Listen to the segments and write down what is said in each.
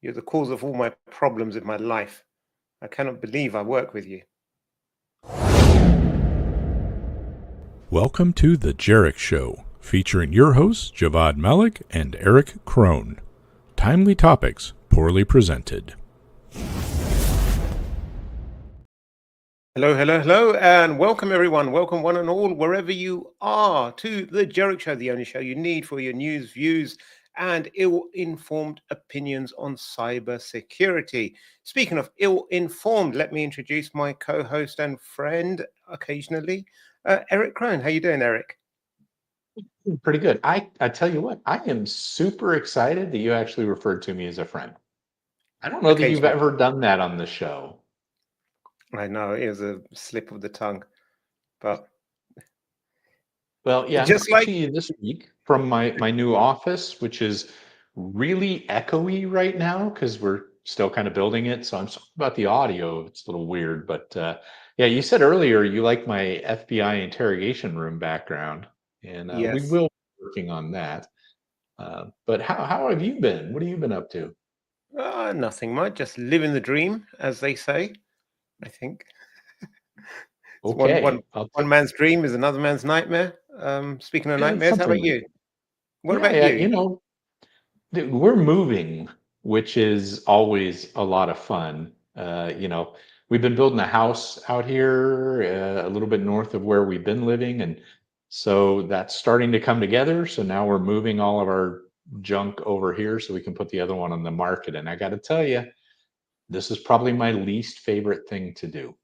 You're the cause of all my problems in my life. I cannot believe I work with you. Welcome to The Erich Show, featuring your hosts, Javvad, Malik, and Erich, Kron. Timely topics, poorly presented. Hello, hello, hello, and welcome everyone. Welcome one and all, wherever you are, to The Erich Show, the only show you need for your news, views, and ill-informed opinions on cybersecurity. Speaking of ill-informed, let me introduce my co-host and friend, occasionally, Erich Kron. How you doing, Erich? Pretty good. I tell you what, I am super excited that you actually referred to me as a friend. I don't know that you've ever done that on the show. I know, it was a slip of the tongue, but... Well, yeah, just I'm coming to you this week from my new office, which is really echoey right now because we're still kind of building it. So I'm sorry about the audio. It's a little weird, but yeah, you said earlier you like my FBI interrogation room background, and yes. we will be working on that. But how have you been? What have you been up to? Nothing much, just living the dream, as they say, I think. Okay. One man's dream is another man's nightmare. Speaking of nightmares, how about you? What about you? You know, we're moving, which is always a lot of fun. You know, we've been building a house out here a little bit north of where we've been living. And so that's starting to come together. So now we're moving all of our junk over here so we can put the other one on the market. And I got to tell you, this is probably my least favorite thing to do.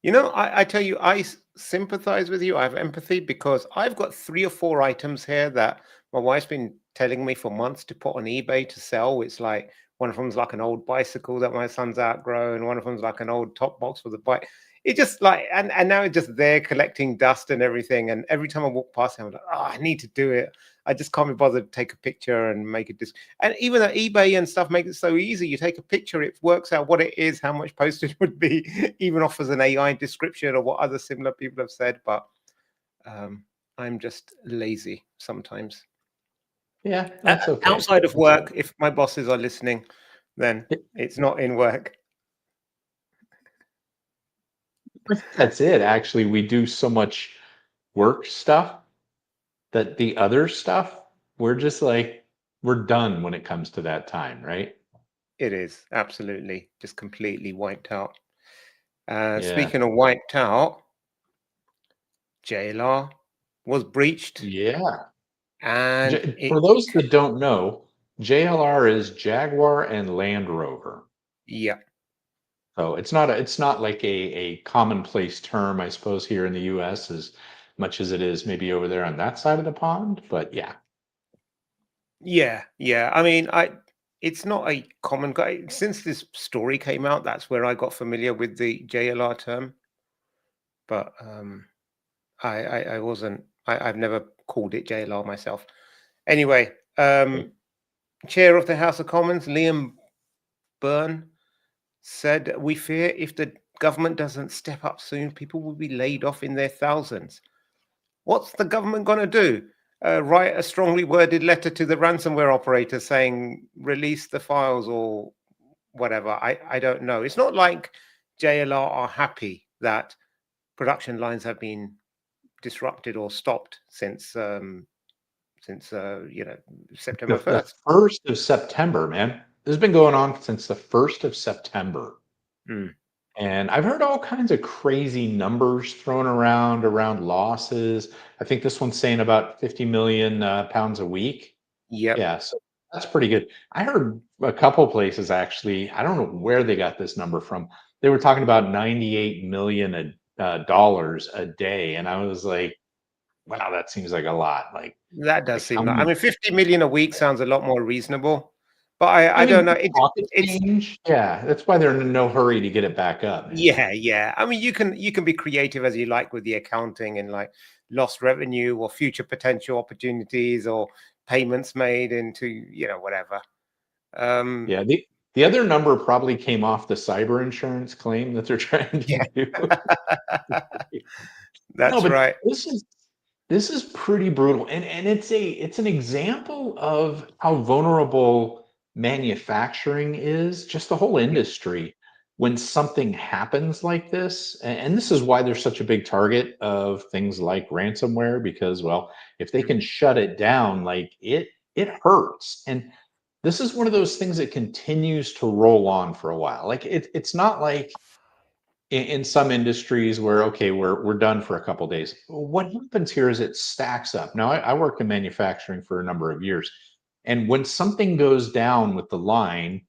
You know, I tell you, I sympathize with you. I have empathy because I've got 3 or 4 items here that my wife's been telling me for months to put on eBay to sell. It's like one of them's like an old bicycle that my son's outgrown. One of them's like an old top box for the bike. It just like, and now it's just there collecting dust and everything. And every time I walk past it, I'm like, oh, I need to do it. I just can't be bothered to take a picture and make it. And even at eBay and stuff make it so easy. You take a picture, it works out what it is, how much postage would be, even offers an AI description or what other similar people have said. But I'm just lazy sometimes. Yeah, that's okay. Outside of work, if my bosses are listening, then it's not in work. That's it. Actually, we do so much work stuff that the other stuff, we're just like, we're done when it comes to that time, right? It is absolutely just completely wiped out. Yeah. Speaking of wiped out, JLR was breached. Yeah. And for those that don't know, JLR is Jaguar and Land Rover. Yeah. So it's not like a commonplace term, I suppose, here in the US as much as it is maybe over there on that side of the pond, but yeah. Yeah. I mean, it's not a common guy. Since this story came out, that's where I got familiar with the JLR term. But I wasn't. I've never called it JLR myself. Anyway, Chair of the House of Commons, Liam Byrne, said, "We fear if the government doesn't step up soon, people will be laid off in their thousands." What's the government going to do? Write a strongly worded letter to the ransomware operator saying release the files or whatever? I don't know. It's not like JLR are happy that production lines have been disrupted or stopped since you know, September 1st. The 1st of September, man. This has been going on since the 1st of September. And I've heard all kinds of crazy numbers thrown around losses. I think this one's saying about 50 million pounds a week. Yeah, so that's pretty good. I heard a couple places actually, I don't know where they got this number from. They were talking about 98 million dollars a day. And I was like, wow, that seems like a lot. Like that does seem like, I mean, 50 million a week sounds a lot more reasonable. But I don't know. Yeah, that's why they're in no hurry to get it back up. Man. Yeah. I mean, you can be creative as you like with the accounting and like lost revenue or future potential opportunities or payments made into, you know, whatever. Yeah, the other number probably came off the cyber insurance claim that they're trying to do. That's right. This is pretty brutal, and it's an example of how vulnerable manufacturing is, just the whole industry, when something happens like this, and this is why there's such a big target of things like ransomware, because, well, if they can shut it down, like it hurts. And this is one of those things that continues to roll on for a while. Like it's not like in some industries where, okay, we're done for a couple days. What happens here is it stacks up. Now, I worked in manufacturing for a number of years, and when something goes down with the line,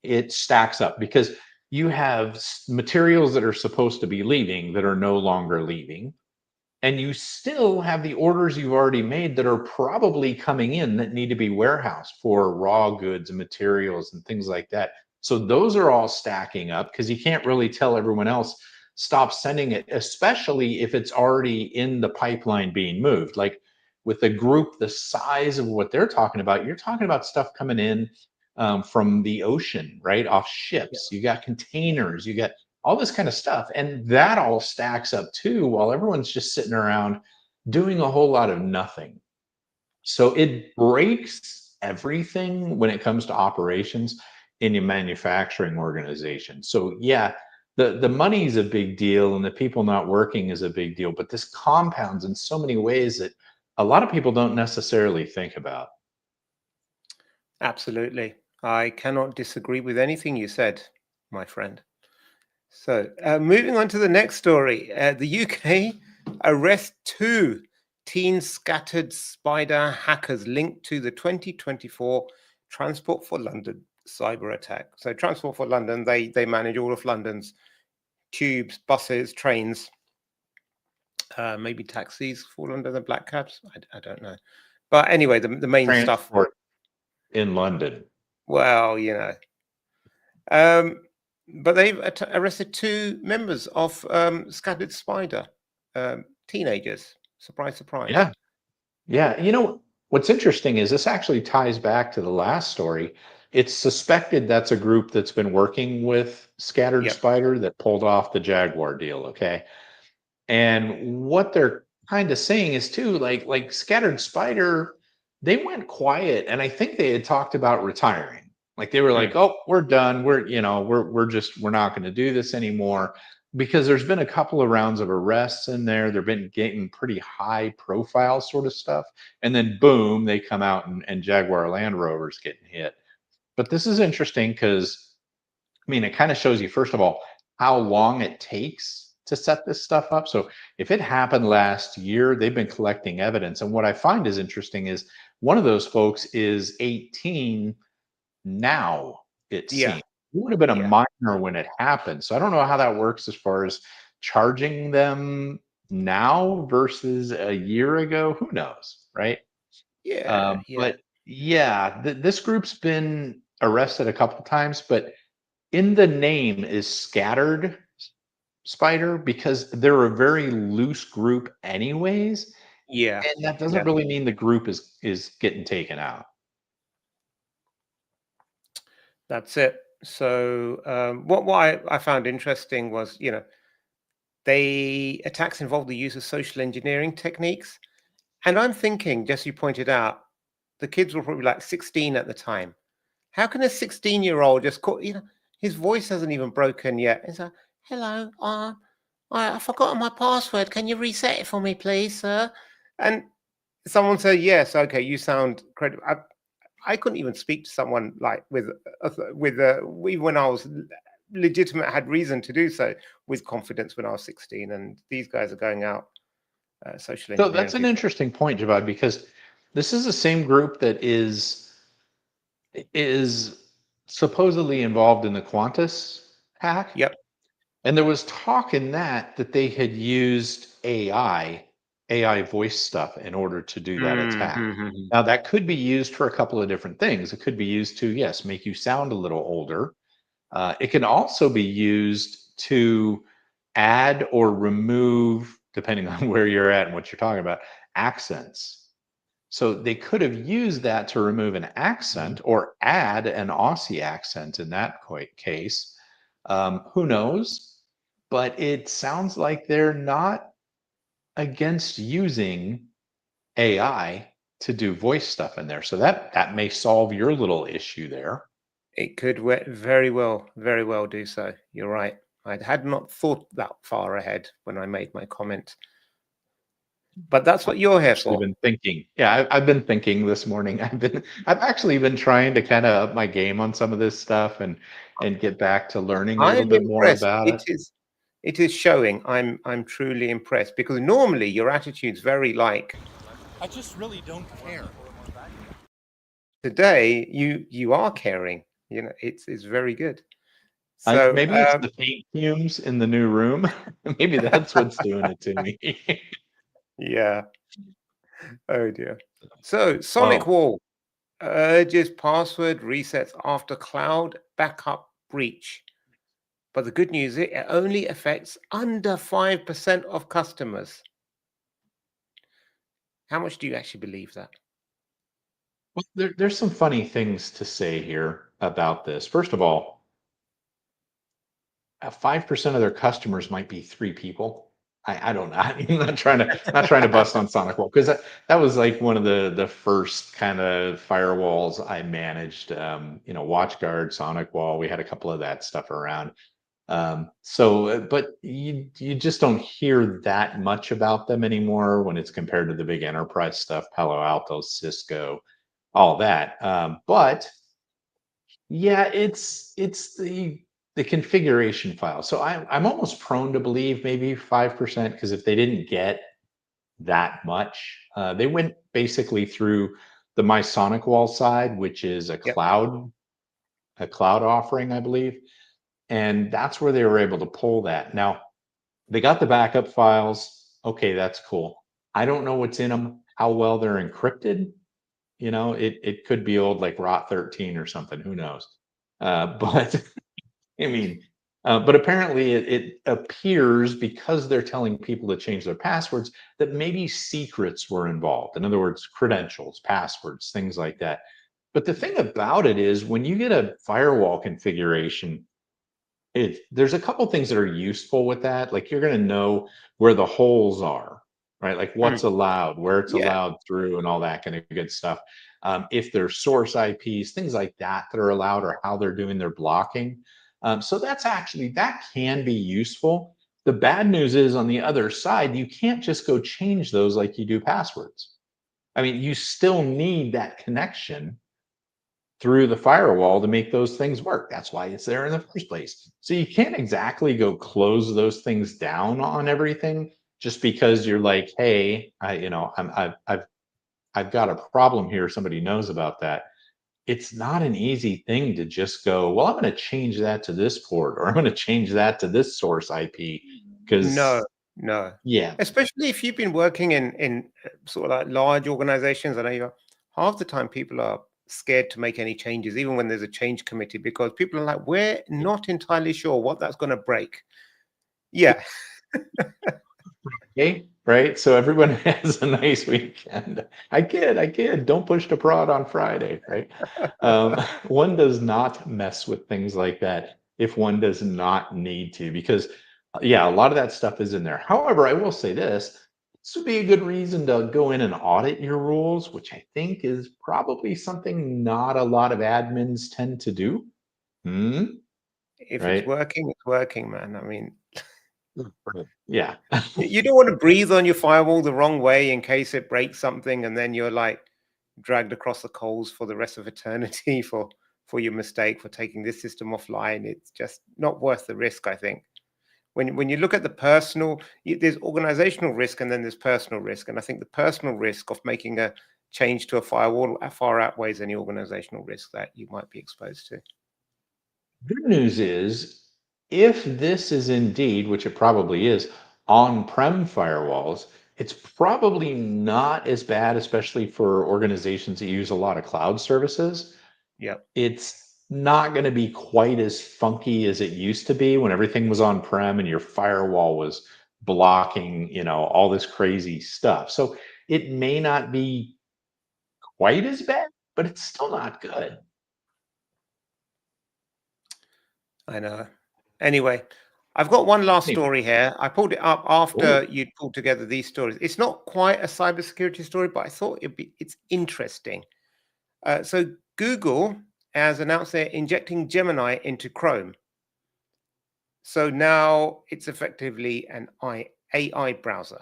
it stacks up because you have materials that are supposed to be leaving that are no longer leaving, and you still have the orders you've already made that are probably coming in that need to be warehoused for raw goods and materials and things like that. So those are all stacking up because you can't really tell everyone else stop sending it, especially if it's already in the pipeline being moved. Like with a group the size of what they're talking about, you're talking about stuff coming in from the ocean, right? Off ships. You got containers, you got all this kind of stuff. And that all stacks up too, while everyone's just sitting around doing a whole lot of nothing. So it breaks everything when it comes to operations in your manufacturing organization. So yeah, the money is a big deal and the people not working is a big deal, but this compounds in so many ways that a lot of people don't necessarily think about. Absolutely. I cannot disagree with anything you said, my friend. So, moving on to the next story. The UK arrests 2 teen scattered spider hackers linked to the 2024 Transport for London cyber attack. So, Transport for London, they manage all of London's tubes, buses, trains, maybe taxis fall under the black cabs. I don't know. But anyway, the main stuff. Transport in London. Well, but they've arrested 2 members of Scattered Spider, teenagers. Surprise, surprise. Yeah. Yeah. You know, what's interesting is this actually ties back to the last story. It's suspected that's a group that's been working with Scattered Yep. Spider that pulled off the Jaguar deal. Okay. And what they're kind of saying is too, like Scattered Spider, they went quiet, and I think they had talked about retiring. Like they were like, "Oh, we're done. We're not going to do this anymore." Because there's been a couple of rounds of arrests in there. They've been getting pretty high profile sort of stuff. And then boom, they come out and Jaguar Land Rover's getting hit. But this is interesting because I mean, it kind of shows you, first of all, how long it takes to set this stuff up. So if it happened last year, they've been collecting evidence. And what I find is interesting is one of those folks is 18 now, it Yeah. seems. He would have been a Yeah. minor when it happened. So I don't know how that works as far as charging them now versus a year ago. Who knows, right? Yeah. But yeah, this group's been arrested a couple times, but in the name is Scattered Spider because they're a very loose group anyways, Yeah. and that doesn't Yeah. really mean the group is getting taken out. That's it. So, what I found interesting was, they attacks involved the use of social engineering techniques. And I'm thinking, just you pointed out, the kids were probably like 16 at the time. How can a 16-year-old just call, his voice hasn't even broken yet. It's like, hello, I forgot my password. Can you reset it for me, please, sir? And someone said, yes, okay, you sound credible. I couldn't even speak to someone like with even when I was legitimate, had reason to do so with confidence when I was 16. And these guys are going out social So engineering that's an people. interesting point, Javad, because this is the same group that is supposedly involved in the Qantas hack. Yep. And there was talk in that they had used AI voice stuff in order to do that attack. Mm-hmm. Now, that could be used for a couple of different things. It could be used to, yes, make you sound a little older. It can also be used to add or remove, depending on where you're at and what you're talking about, accents. So they could have used that to remove an accent or add an Aussie accent in that case. Who knows? But it sounds like they're not against using AI to do voice stuff in there. So that may solve your little issue there. It could very well do so. You're right. I had not thought that far ahead when I made my comment. But that's what you're here for. Been thinking. Yeah, I've been thinking this morning. I've actually been trying to kind of up my game on some of this stuff and get back to learning a little I'm bit more impressed. about it. It is showing. I'm truly impressed, because normally your attitude's very like, I just really don't care. Today you are caring. You know, it's very good. So Maybe it's the paint fumes in the new room. Maybe that's what's doing it to me. yeah. Oh dear. So SonicWall urges password resets after cloud backup breach. But the good news is it only affects under 5% of customers. How much do you actually believe that? Well, there's some funny things to say here about this. First of all, 5% of their customers might be 3 people. I don't know. I'm not trying to bust on SonicWall, because that was like one of the first kind of firewalls I managed. WatchGuard, SonicWall. We had a couple of that stuff around. But you just don't hear that much about them anymore when it's compared to the big enterprise stuff, Palo Alto, Cisco, all that. But yeah, it's the configuration file. So I'm almost prone to believe maybe 5%, because if they didn't get that much, they went basically through the My SonicWall side, which is a cloud offering, I believe, and that's where they were able to pull that. Now they got the backup files. Okay, that's cool. I don't know what's in them, how well they're encrypted. It could be old, like ROT 13 or something. Who knows? But I mean, but apparently it appears, because they're telling people to change their passwords, that maybe secrets were involved. In other words, credentials, passwords, things like that. But the thing about it is, when you get a firewall configuration, there's a couple things that are useful with that. Like, you're going to know where the holes are, right? Like what's allowed, where it's allowed through, and all that kind of good stuff. If there's source IPs, things like that are allowed, or how they're doing their blocking. So that can be useful. The bad news is, on the other side, you can't just go change those like you do passwords. I mean, you still need that connection through the firewall to make those things work. That's why it's there in the first place. So you can't exactly go close those things down on everything just because you're like, hey, I've got a problem here. Somebody knows about that. It's not an easy thing to just go, well, I'm going to change that to this port, or I'm going to change that to this source IP. Because no, yeah, especially if you've been working in sort of like large organizations. I know half the time people are scared to make any changes, even when there's a change committee, because people are like, we're not entirely sure what that's going to break. Yeah. okay, right. So everyone has a nice weekend. I kid. Don't push the prod on Friday, right? One does not mess with things like that if one does not need to, because a lot of that stuff is in there. However, I will say this would be a good reason to go in and audit your rules, which I think is probably something not a lot of admins tend to do. If Right? it's working, man. I mean, yeah. you don't want to breathe on your firewall the wrong way in case it breaks something, and then you're like dragged across the coals for the rest of eternity for your mistake for taking this system offline. It's just not worth the risk, I think. When you look at the personal, there's organizational risk, and then there's personal risk. And I think the personal risk of making a change to a firewall far outweighs any organizational risk that you might be exposed to. Good news is, if this is indeed, which it probably is, on-prem firewalls, it's probably not as bad, especially for organizations that use a lot of cloud services. Yeah. It's not going to be quite as funky as it used to be when everything was on-prem and your firewall was blocking, all this crazy stuff. So it may not be quite as bad, but it's still not good. I know. Anyway, I've got one last Anyway. story here. I pulled it up after you'd pulled together these stories. It's not quite a cybersecurity story, but I thought it's interesting. So Google has announced they're injecting Gemini into Chrome. So now it's effectively an AI browser.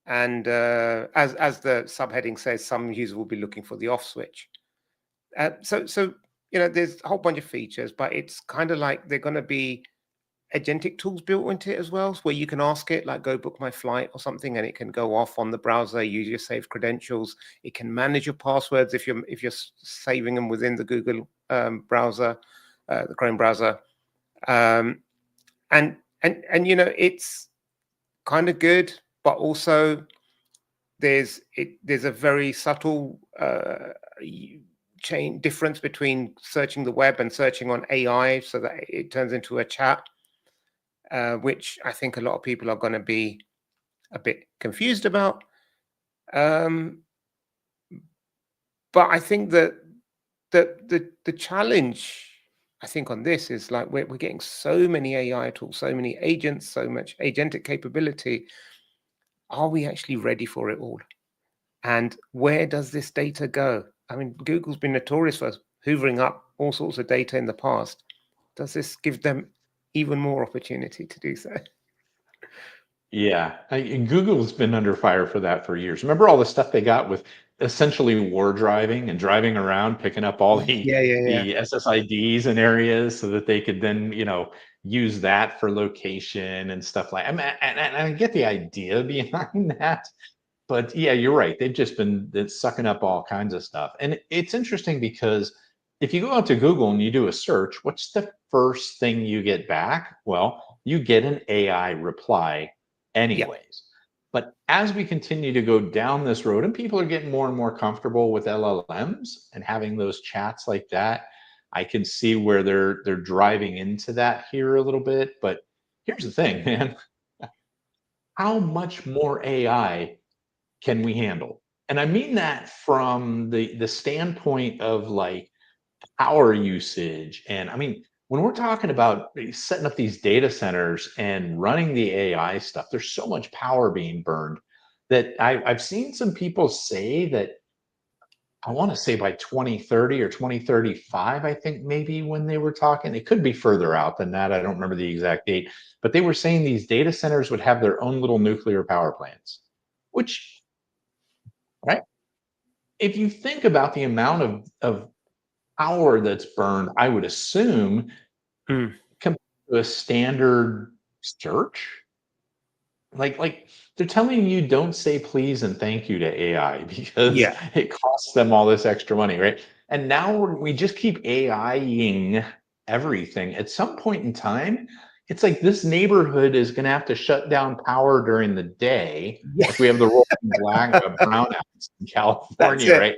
And as the subheading says, some users will be looking for the off switch. So there's a whole bunch of features, but it's kind of like they're going to be agentic tools built into it as well, where you can ask it, like, go book my flight or something, and it can go off on the browser, use your saved credentials. It can manage your passwords if you're saving them within the Google browser, the Chrome browser. And it's kind of good, but also there's a very subtle chain difference between searching the web and searching on AI, so that it turns into a chat, which I think a lot of people are going to be a bit confused about. But I think that the challenge, I think, on this is like we're getting so many AI tools, so many agents, so much agentic capability. Are we actually ready for it all? And where does this data go? I mean, Google's been notorious for hoovering up all sorts of data in the past. Does this give them even more opportunity to do so? Yeah, Google's been under fire for that for years. Remember all the stuff they got with essentially war driving and driving around, picking up all the Yeah. SSIDs and areas so that they could then, use that for location and stuff like. I mean, and I get the idea behind that, but yeah, you're right. They've just been sucking up all kinds of stuff, and it's interesting because if you go out to Google and you do a search, what's the first thing you get back? Well, you get an AI reply anyways. But as we continue to go down this road and people are getting more and more comfortable with LLMs and having those chats like that, I can see where they're driving into that here a little bit. But here's the thing, man. How much more AI can we handle? And I mean that from the standpoint of like power usage. And I mean, when we're talking about setting up these data centers and running the AI stuff, there's so much power being burned that I've seen some people say that I want to say by 2030 or 2035, I think maybe when they were talking, it could be further out than that. I don't remember the exact date, but they were saying these data centers would have their own little nuclear power plants, which, right? If you think about the amount of power that's burned, I would assume, compared to a standard search, like they're telling you don't say please and thank you to AI because it costs them all this extra money, right? And now we just keep AIing everything. At some point in time, it's like this neighborhood is going to have to shut down power during the day, like we have the rolling brownouts in California, right?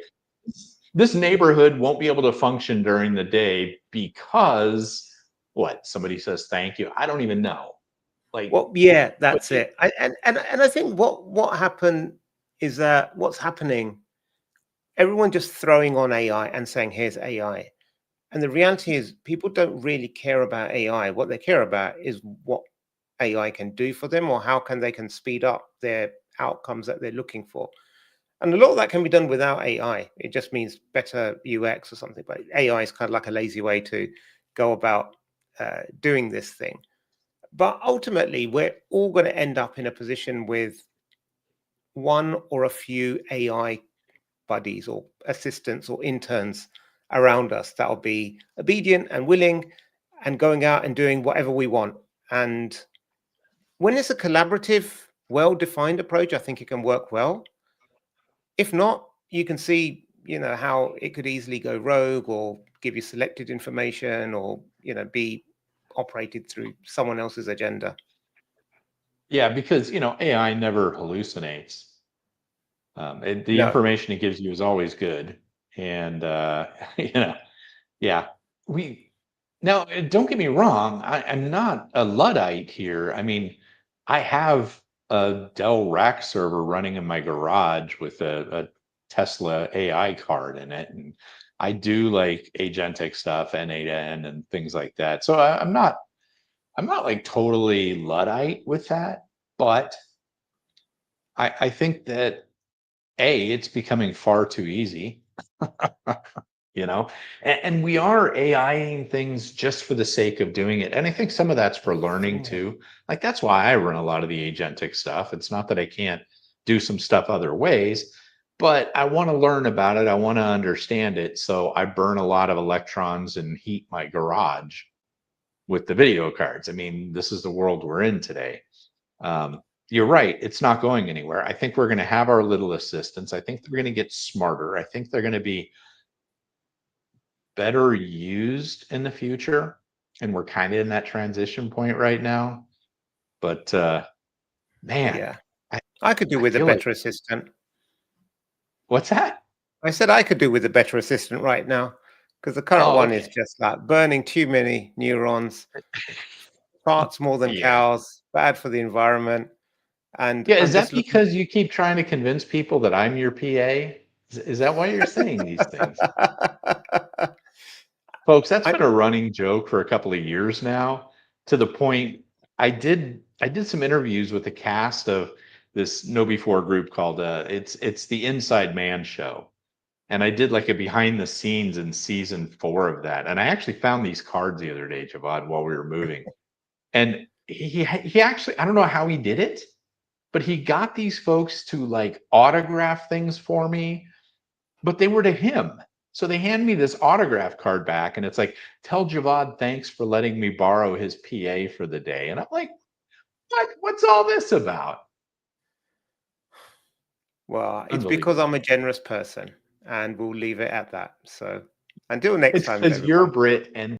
This neighborhood won't be able to function during the day because what? Somebody says thank you. I don't even know. Like, well, yeah, that's it. And I think what happened is that what's happening, everyone just throwing on AI and saying, here's AI. And the reality is people don't really care about AI. What they care about is what AI can do for them, or how they can speed up their outcomes that they're looking for. And a lot of that can be done without AI. It just means better UX or something. But AI is kind of like a lazy way to go about doing this thing. But ultimately, we're all going to end up in a position with one or a few AI buddies or assistants or interns around us that'll be obedient and willing and going out and doing whatever we want. And when it's a collaborative, well-defined approach, I think it can work well. If not, you can see, how it could easily go rogue or give you selected information or, be operated through someone else's agenda. Yeah, because AI never hallucinates. The information it gives you is always good, and yeah. Now don't get me wrong. I'm not a Luddite here. I mean, I have a Dell rack server running in my garage with a Tesla AI card in it, and I do like agentic stuff, N8N, and things like that. So I'm not I'm not like totally Luddite with that, but I think that it's becoming far too easy. And we are AIing things just for the sake of doing it. And I think some of that's for learning too. Like that's why I run a lot of the agentic stuff. It's not that I can't do some stuff other ways, but I want to learn about it. I want to understand it. So I burn a lot of electrons and heat my garage with the video cards. I mean, this is the world we're in today. You're right. It's not going anywhere. I think we're going to have our little assistants. I think they're going to get smarter. I think they're going to be better used in the future. And we're kind of in that transition point right now. But man, Yeah, I could do with a feel better assistant. What's that? I said I could do with a better assistant right now because the current one is just like burning too many neurons, farts more than cows, bad for the environment. And yeah, I'm is that just looking. because you keep trying to convince people that I'm your PA? Is that why you're saying these things? Folks, that's been a running joke for a couple of years now, to the point I did some interviews with the cast of this Know Before group called it's the Inside Man Show. And I did like a behind the scenes in season 4 of that. And I actually found these cards the other day, Javvad, while we were moving. And he actually, I don't know how he did it, but he got these folks to like autograph things for me, but they were to him. So they hand me this autograph card back, and it's like, tell Javvad thanks for letting me borrow his PA for the day. And I'm like, what? What's all this about? Well, it's because I'm a generous person, and we'll leave it at that. So until next time, it's because you're Brit and